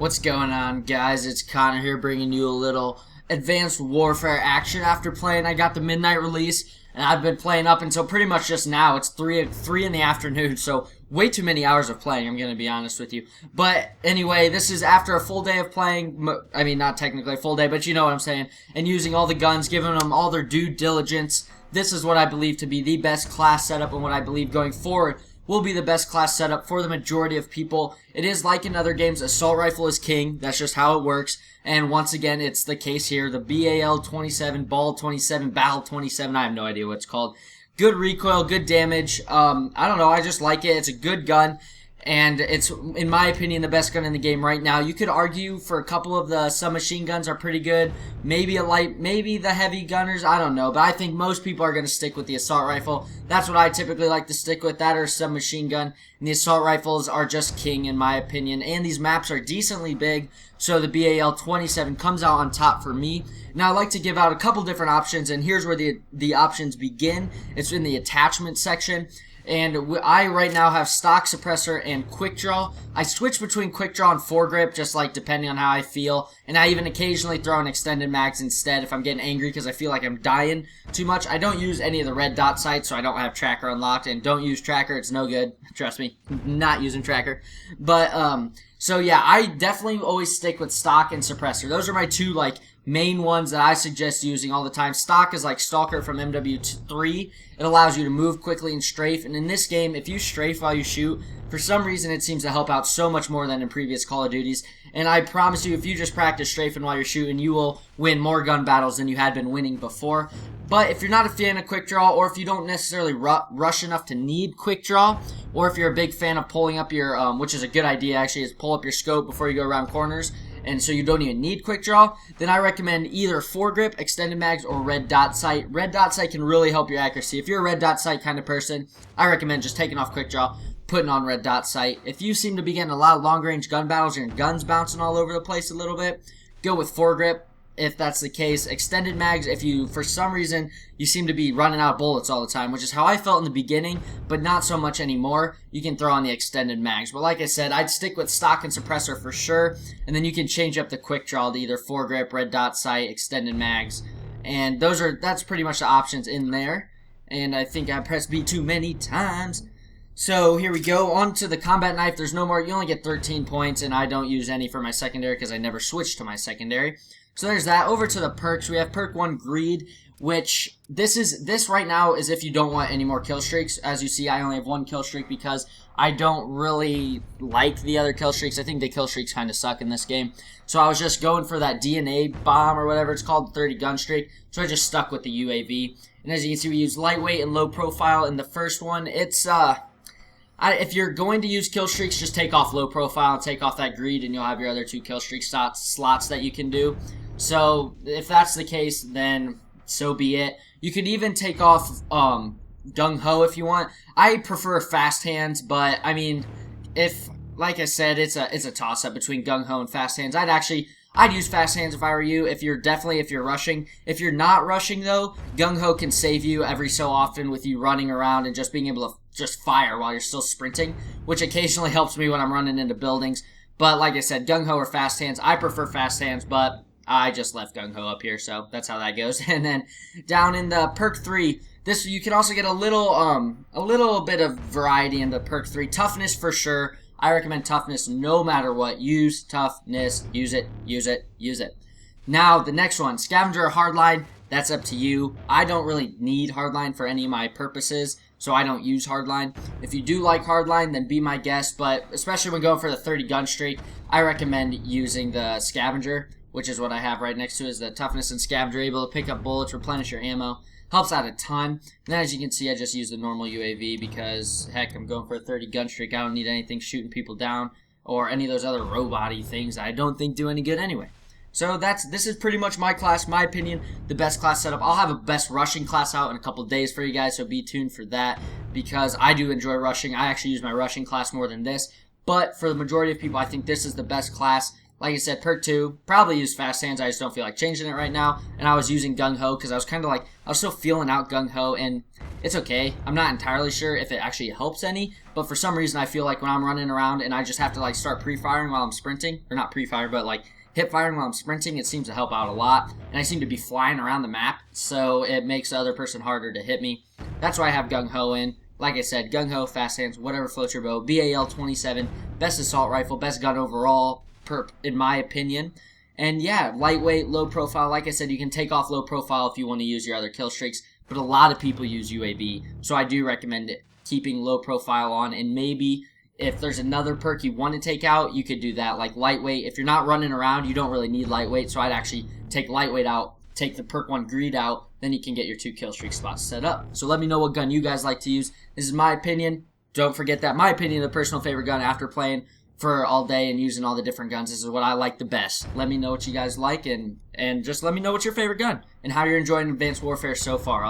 What's going on, guys? It's Connor here bringing you a little Advanced Warfare action after playing. I got the midnight release, and I've been playing up until pretty much just now. It's 3 in the afternoon, so way too many hours of playing, I'm going to be honest with you. But anyway, this is after a full day of playing. I mean, not technically a full day, but you know what I'm saying. And using all the guns, giving them all their due diligence. This is what I believe to be the best class setup, and what I believe going forward will be the best class setup for the majority of people. It is like in other games, assault rifle is king. That's just how it works. And once again, it's the case here. The BAL 27, Ball 27, Battle 27, I have no idea what it's called. Good recoil, good damage. I don't know, I just like it. It's a good gun. And it's, in my opinion, the best gun in the game right now. You could argue for a couple of the submachine guns are pretty good. Maybe maybe the heavy gunners, I don't know. But I think most people are going to stick with the assault rifle. That's what I typically like to stick with, that or submachine gun. And the assault rifles are just king, in my opinion. And these maps are decently big, so the BAL 27 comes out on top for me. Now, I like to give out a couple different options, and here's where the options begin. It's in the attachment section. And I right now have stock suppressor and quick draw. I switch between quick draw and foregrip, just like depending on how I feel. And I even occasionally throw an extended mags instead if I'm getting angry because I feel like I'm dying too much. I don't use any of the red dot sights, so I don't have tracker unlocked. And don't use tracker, it's no good. Trust me, not using tracker. But, so yeah, I definitely always stick with stock and suppressor. Those are my two, like, main ones that I suggest using all the time. Stock is like Stalker from MW3. It allows you to move quickly and strafe. And in this game, if you strafe while you shoot, for some reason it seems to help out so much more than in previous Call of Duties. And I promise you, if you just practice strafing while you're shooting, you will win more gun battles than you had been winning before. But if you're not a fan of quick draw, or if you don't necessarily rush enough to need quick draw, or if you're a big fan of pulling up your, which is a good idea actually, is pull up your scope before you go around corners, and so you don't even need quick draw, then I recommend either foregrip, extended mags, or red dot sight. Red dot sight can really help your accuracy. If you're a red dot sight kind of person, I recommend just taking off quick draw, putting on red dot sight. If you seem to be getting a lot of long range gun battles and your guns bouncing all over the place a little bit, go with foregrip. If that's the case, extended mags, if you, for some reason, you seem to be running out of bullets all the time, which is how I felt in the beginning, but not so much anymore, you can throw on the extended mags. But like I said, I'd stick with stock and suppressor for sure, and then you can change up the quick draw to either foregrip, red dot sight, extended mags, and that's pretty much the options in there. And I think I pressed B too many times. So here we go, on to the combat knife. There's no more, you only get 13 points, and I don't use any for my secondary because I never switched to my secondary. So there's that. Over to the perks, we have perk 1 Greed, which this right now is if you don't want any more kill streaks. As you see, I only have 1 kill streak because I don't really like the other kill streaks. I think the kill streaks kind of suck in this game. So I was just going for that DNA bomb or whatever it's called, 30 gun streak. So I just stuck with the UAV. And as you can see, we use lightweight and low profile in the first one. It's if you're going to use kill streaks, just take off low profile and take off that greed, and you'll have your other 2 kill streak slots that you can do. So if that's the case, then so be it. You could even take off gung ho if you want. I prefer fast hands, but I mean, if like I said, it's a toss up between gung ho and fast hands. I'd use fast hands if I were you. If you're rushing. If you're not rushing though, gung ho can save you every so often with you running around and just being able to just fire while you're still sprinting, which occasionally helps me when I'm running into buildings. But like I said, gung ho or fast hands. I prefer fast hands, but I just left gung ho up here, so that's how that goes. And then down in the perk 3, this you can also get a little bit of variety in the perk 3. Toughness for sure. I recommend toughness no matter what. Use toughness. Use it. Use it. Use it. Now the next one, scavenger or hardline. That's up to you. I don't really need hardline for any of my purposes, so I don't use hardline. If you do like hardline, then be my guest. But especially when going for the 30 gun streak, I recommend using the scavenger, which is what I have right next to it, is the toughness and scavenger, able to pick up bullets, replenish your ammo. Helps out a ton. And then as you can see, I just use the normal UAV because, heck, I'm going for a 30 gun streak. I don't need anything shooting people down or any of those other robot-y things that I don't think do any good anyway. So this is pretty much my class, my opinion, the best class setup. I'll have a best rushing class out in a couple days for you guys, so be tuned for that because I do enjoy rushing. I actually use my rushing class more than this, but for the majority of people, I think this is the best class. Like I said, perk 2, probably use fast hands. I just don't feel like changing it right now. And I was using gung ho because I was kind of like, I was still feeling out gung ho. And it's okay. I'm not entirely sure if it actually helps any, but for some reason I feel like when I'm running around and I just have to like start pre-firing while I'm sprinting, or not pre-fire, but like hip firing while I'm sprinting, it seems to help out a lot, and I seem to be flying around the map, so it makes the other person harder to hit me. That's why I have Gung Ho in. Like I said, Gung Ho, fast hands, whatever floats your boat. BAL 27, best assault rifle, best gun overall, in my opinion. And yeah, lightweight, low profile. Like I said, you can take off low profile if you want to use your other kill streaks, but a lot of people use UAV, so I do recommend it, keeping low profile on, and maybe if there's another perk you want to take out, you could do that, like lightweight. If you're not running around, you don't really need lightweight, so I'd actually take lightweight out, take the perk 1 greed out, then you can get your 2 kill streak spots set up. So let me know what gun you guys like to use. This is my opinion. Don't forget that my opinion, the personal favorite gun after playing for all day and using all the different guns, this is what I like the best. Let me know what you guys like, and just let me know what's your favorite gun and how you're enjoying Advanced Warfare so far.